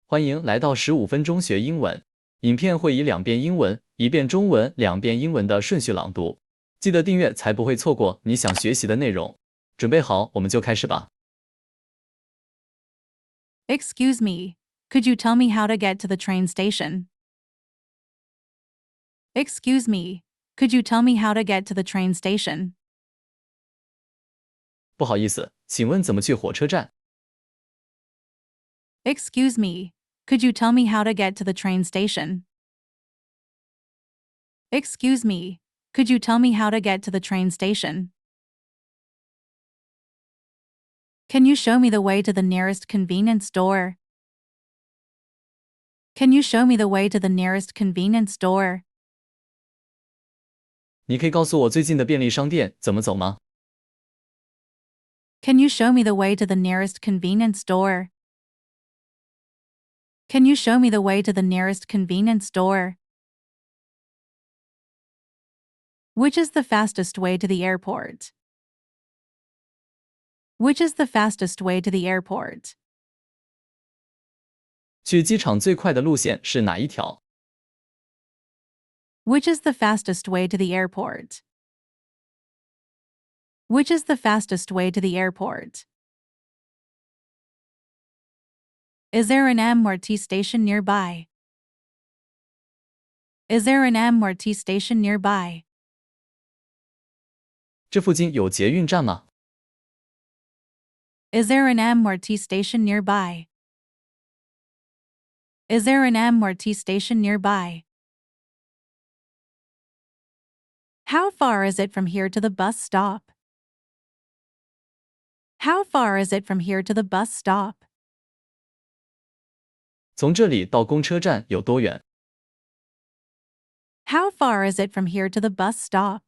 欢迎来到15分钟学英文。影片会以2遍英文、1遍中文、2遍英文的顺序朗读。记得订阅才不会错过你想学习的内容。准备好，我们就开始吧。Excuse me, could you tell me how to get to the train station? Excuse me, could you tell me how to get to the train station? 不好意思，请问怎么去火车站？ Excuse me, could you tell me how to get to the train station? Excuse me, could you tell me how to get to the train station? Can you show me the way to the nearest convenience store? Can you show me the way to the nearest convenience store? 你可以告诉我最近的便利商店怎么走吗？ Can you show me the way to the nearest convenience store? Can you show me the way to the nearest convenience store? Which is the fastest way to the airport? Which is the fastest way to the airport? 去机场最快的路线是哪一条？ Which is the fastest way to the airport? Which is the fastest way to the airport? Is there an MRT station nearby? Is there an MRT station nearby? 这附近有捷运站吗？ Is there an MRT station nearby? Is there an MRT station nearby? How far is it from here to the bus stop? How far is it from here to the bus stop? 从这里到公车站有多远？ How far is it from here to the bus stop?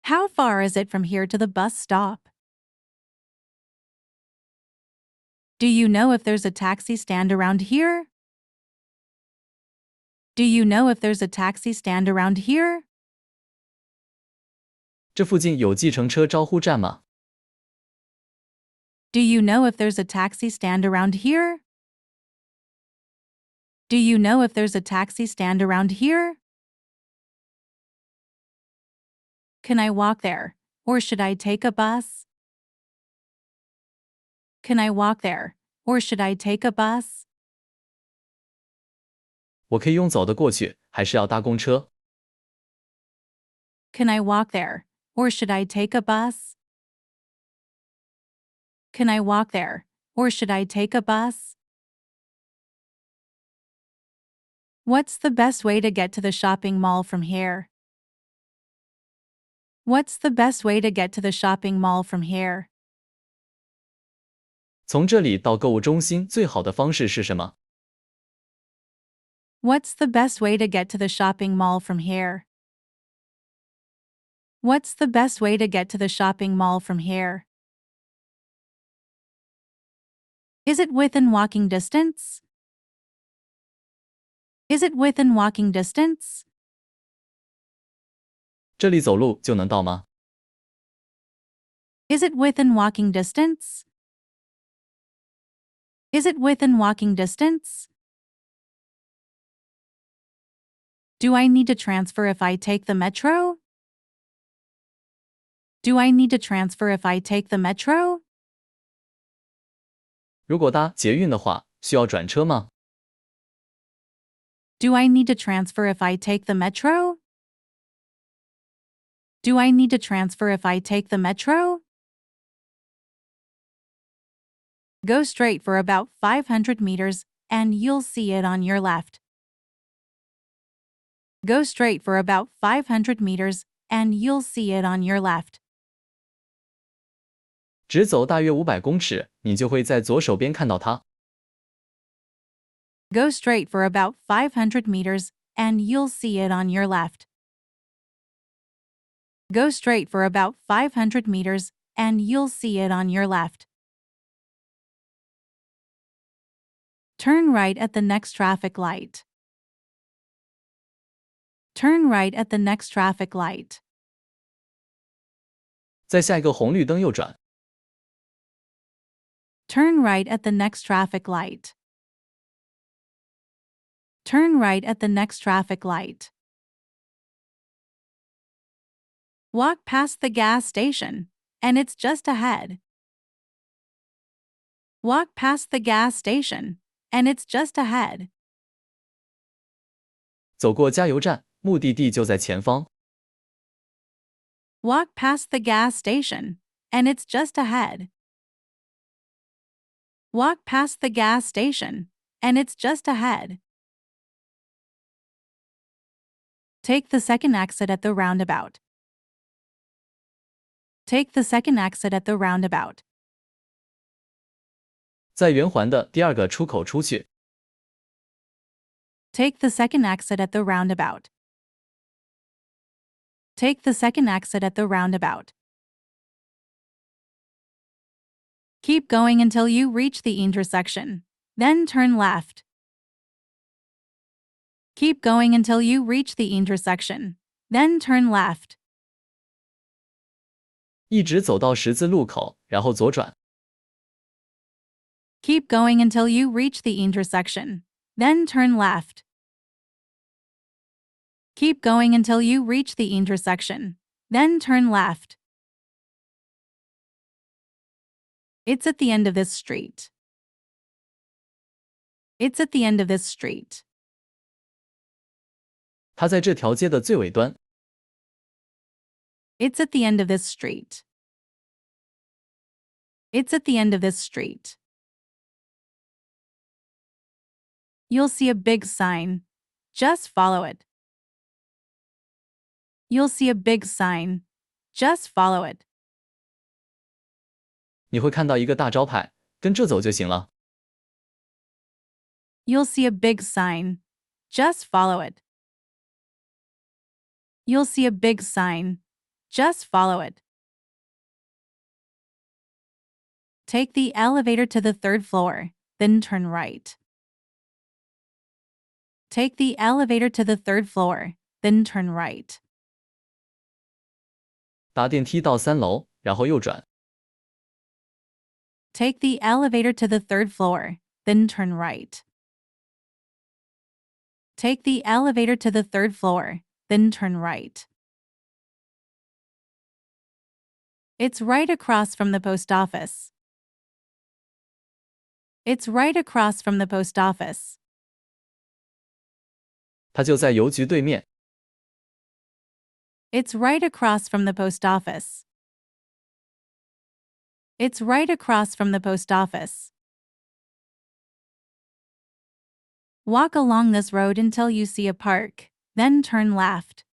How far is it from here to the bus stop? Do you know if there's a taxi stand around here? Do you know if there's a taxi stand around here? 这附近有计程车招呼站吗？ Do you know if there's a taxi stand around here? Do you know if there's a taxi stand around here? Can I walk there, or should I take a bus? Can I walk there, or should I take a bus? 我可以用走的过去，还是要搭公车？ Can I walk there, or should I take a bus? Can I walk there, or should I take a bus? What's the best way to get to the shopping mall from here? What's the best way to get to the shopping mall from here? 从这里到购物中心最好的方式是什么？ What's the best way to get to the shopping mall from here? What's the best way to get to the shopping mall from here? Is it within walking distance? Is it within walking distance? 这里走路就能到吗？ Is it within walking distance? Is it within walking distance? Do I need to transfer if I take the metro? Do I need to transfer if I take the metro? 如果搭捷运的话，需要转车吗？ Do I need to transfer if I take the metro? Do I need to transfer if I take the metro? Go straight for about 500 meters, and you'll see it on your left. Go straight for about 500 meters, and you'll see it on your left. 直走大约500公尺，你就会在左手边看到它。 Go straight for about 500 meters, and you'll see it on your left. Go straight for about 500 meters, and you'll see it on your left. Turn right at the next traffic light. Turn right at the next traffic light. 在下一个红绿灯右转。Turn right at the next traffic light. Turn right at the next traffic light. Walk past the gas station, and it's just ahead. Walk past the gas station, and it's just ahead. 走过加油站，目的地就在前方。Walk past the gas station, and it's just ahead. Walk past the gas station, and it's just ahead. Take the second exit at the roundabout. Take the second exit at the roundabout. 在圆环的第二个出口出去。Take the second exit at the roundabout. Take the second exit at the roundabout. Keep going until you reach the intersection, then turn left. Keep going until you reach the intersection, then turn left. 一直走到十字路口，然后左转。Keep going until you reach the intersection, then turn left. Keep going until you reach the intersection, then turn left. It's at the end of this street. It's at the end of this street. 它在这条街的最尾端。It's at the end of this street. It's at the end of this street. You'll see a big sign. Just follow it. You'll see a big sign. Just follow it. 你会看到一个大招牌，跟着走就行了。You'll see a big sign. Just follow it. You'll see a big sign. Just follow it. Take the elevator to the third floor, then turn right. Take the elevator to the third floor, then turn right. 搭电梯到3楼，然后右转。Take the elevator to the third floor, then turn right. Take the elevator to the third floor, then turn right. It's right across from the post office. It's right across from the post office. 它就在邮局对面。It's right across from the post office. It's right across from the post office. Walk along this road until you see a park, then turn left.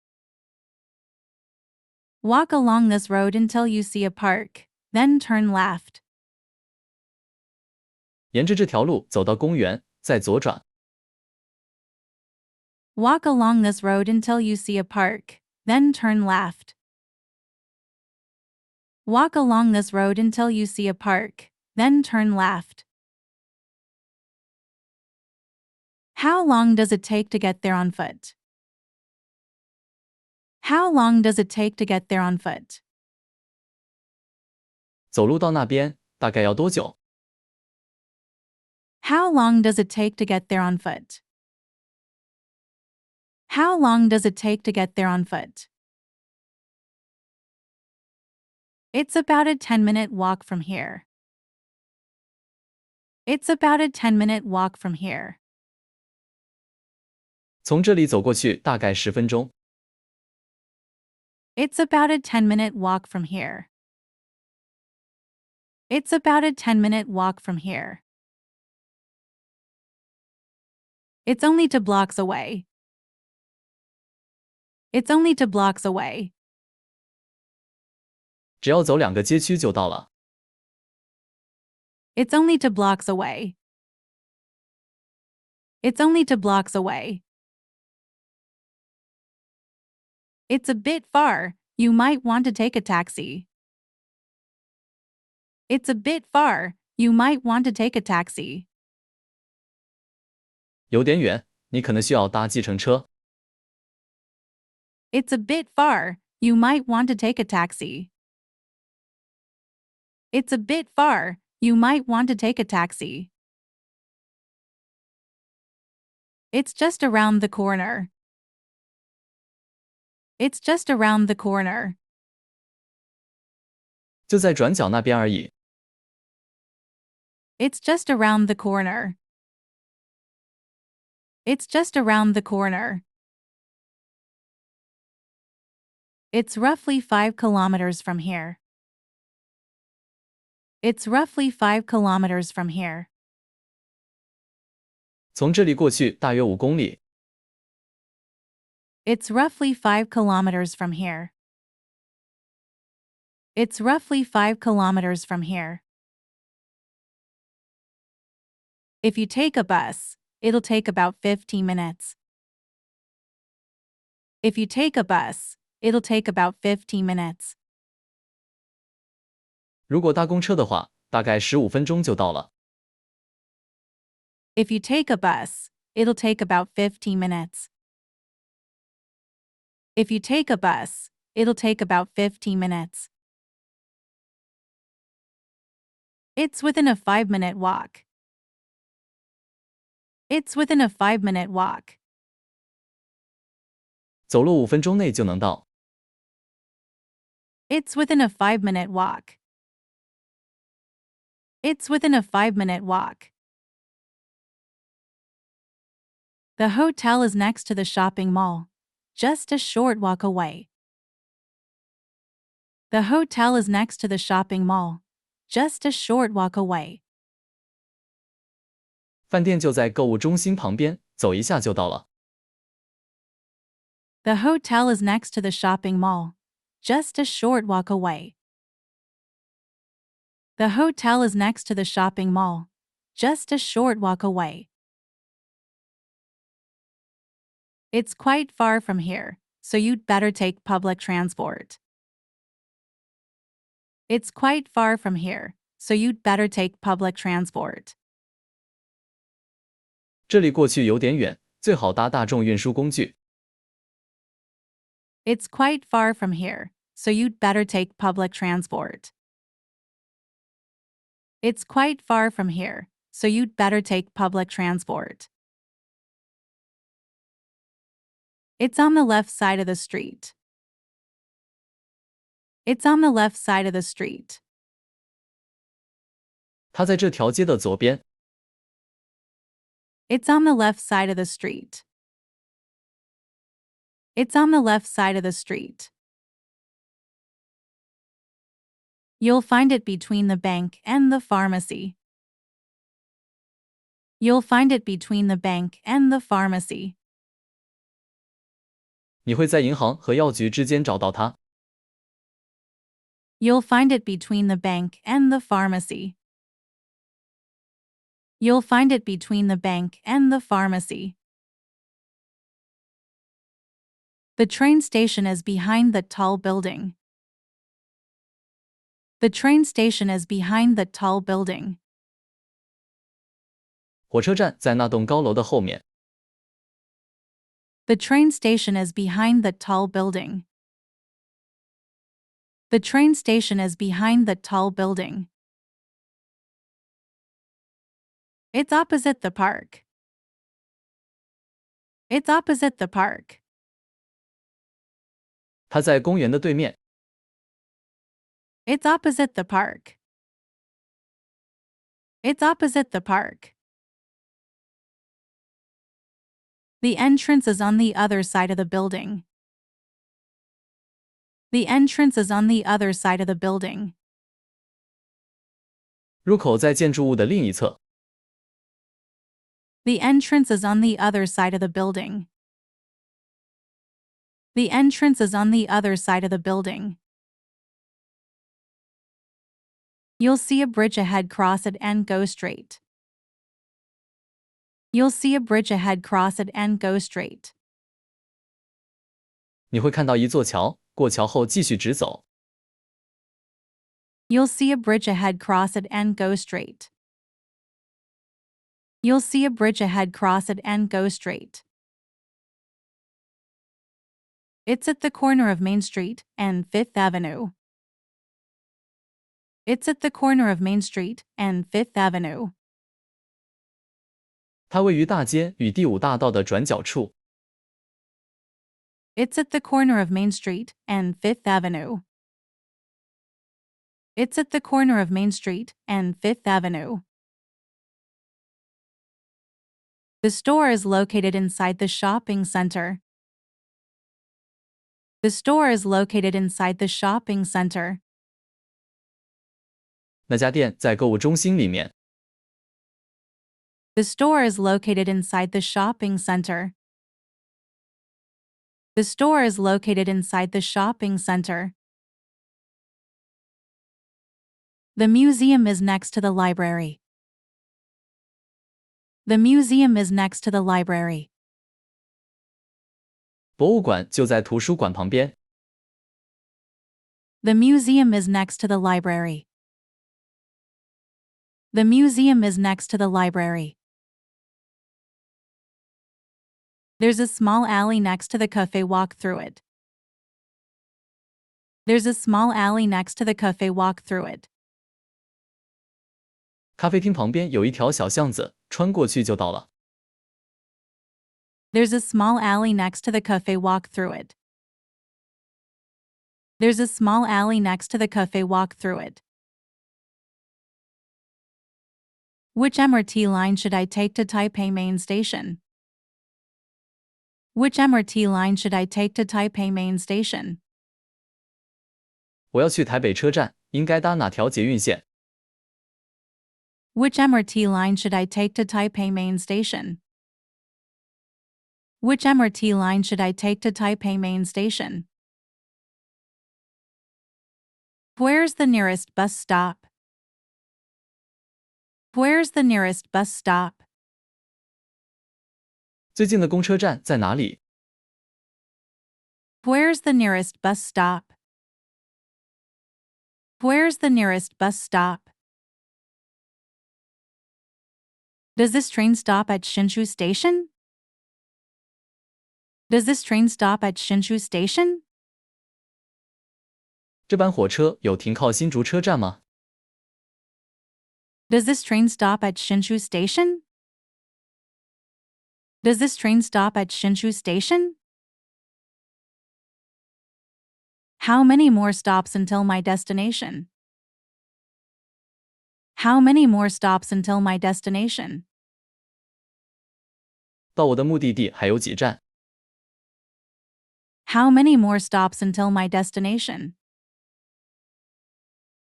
Walk along this road until you see a park, then turn left. 沿着这条路走到公园，再左转。Walk along this road until you see a park, then turn left. Walk along this road until you see a park, then turn left. How long does it take to get there on foot? How long does it take to get there on foot? 走路到那边大概要多久？ How long does it take to get there on foot? How long does it take to get there on foot? It's about a 10-minute walk from here. It's about a 10-minute walk from here. 从这里走过去大概10分钟。It's about a 10-minute walk from here. It's about a 10-minute walk from here. It's only 2 blocks away. It's only 2 blocks away. 只要走2个街区就到了。It's only 2 blocks away. It's only 2 blocks away. It's a bit far. You might want to take a taxi. It's a bit far. You might want to take a taxi. 有点远，你可能需要搭计程车。It's a bit far. You might want to take a taxi. It's a bit far. You might want to take a taxi. It's just around the corner. It's just around the corner. 就在转角那边而已。It's just around the corner. It's just around the corner. It's roughly 5 kilometers from here. It's roughly 5 kilometers from here. 从这里过去大约5公里。It's roughly 5 kilometers from here. It's roughly 5 kilometers from here. If you take a bus, it'll take about 15 minutes. If you take a bus, it'll take about 15 minutes. 如果搭公车的话，大概15分钟就到了。If you take a bus, it'll take about 15 minutes. If you take a bus, it'll take about 15 minutes. It's within a 5-minute walk. It's within a 5-minute walk. 走路5分钟内就能到。It's within a 5-minute walk. It's within a 5-minute walk. The hotel is next to the shopping mall, just a short walk away. The hotel is next to the shopping mall, just a short walk away. 饭店就在购物中心旁边，走一下就到了。The hotel is next to the shopping mall, just a short walk away. The hotel is next to the shopping mall, just a short walk away. It's quite far from here, so you'd better take public transport. It's quite far from here, so you'd better take public transport. 这里过去有点远，最好搭大众运输工具。It's quite far from here, so you'd better take public transport. It's quite far from here, so you'd better take public transport. It's on the left side of the street. It's on the left side of the street. 它在这条街的左边。It's on the left side of the street. It's on the left side of the street. You'll find it between the bank and the pharmacy. You'll find it between the bank and the pharmacy. 你会在银行和药局之间找到它。You'll find it between the bank and the pharmacy. You'll find it between the bank and the pharmacy. The train station is behind the tall building. The train station is behind the tall building. 火车站在那栋高楼的后面。The train station is behind the tall building. The train station is behind the tall building. It's opposite the park. It's opposite the park. 它在公园的对面。It's opposite the park. It's opposite the park. The entrance is on the other side of the building. The entrance is on the other side of the building. 入口在建筑物的另一侧。The entrance is on the other side of the building. The entrance is on the other side of the building. You'll see a bridge ahead, cross it and go straight. You'll see a bridge ahead, cross it and go straight. 你会看到一座桥，过桥后继续直走。You'll see a bridge ahead, cross it and go straight. You'll see a bridge ahead, cross it and go straight. It's at the corner of Main Street and 5th Avenue. It's at the corner of Main Street and Fifth Avenue. 它位于大街与第五大道的转角处。It's at the corner of Main Street and Fifth Avenue. It's at the corner of Main Street and Fifth Avenue. The store is located inside the shopping center. The store is located inside the shopping center. 那家店在购物中心里面。The store is located inside the shopping center. The store is located inside the shopping center. The museum is next to the library. The museum is next to the library. 博物馆就在图书馆旁边。The museum is next to the library. The museum is next to the library. There's a small alley next to the cafe. Walk through it. There's a small alley next to the cafe. Walk through it. 咖啡厅旁边有一条小巷子，穿过去就到了。There's a small alley next to the cafe. Walk through it. There's a small alley next to the cafe. Walk through it. Which MRT line should I take to Taipei Main Station? Which MRT line should I take to Taipei Main Station? 我要去台北车站，应该搭哪条捷运线？ Which MRT line should I take to Taipei Main Station? Which MRT line should I take to Taipei Main Station? Where's the nearest bus stop? Where's the nearest bus stop? 最近的公车站在哪里？ Where's the nearest bus stop? Where's the nearest bus stop? Does this train stop at Shinshu Station? Does this train stop at Shinshu Station? 这班火车有停靠新竹车站吗？ Does this train stop at Shinshu Station? Does this train stop at Shinshu Station? How many more stops until my destination? How many more stops until my destination? 到我的目的地还有几站？ How many more stops until my destination?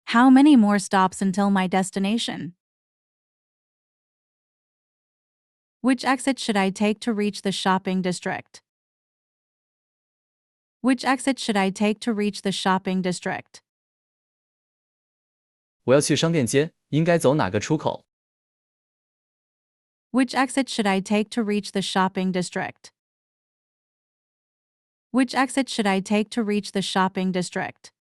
How many more stops until my destination? Which exit should I take to reach the shopping district? Which exit should I take to reach the shopping district? 我要去商店街，应该走哪个出口？ Which exit should I take to reach the shopping district? Which exit should I take to reach the shopping district?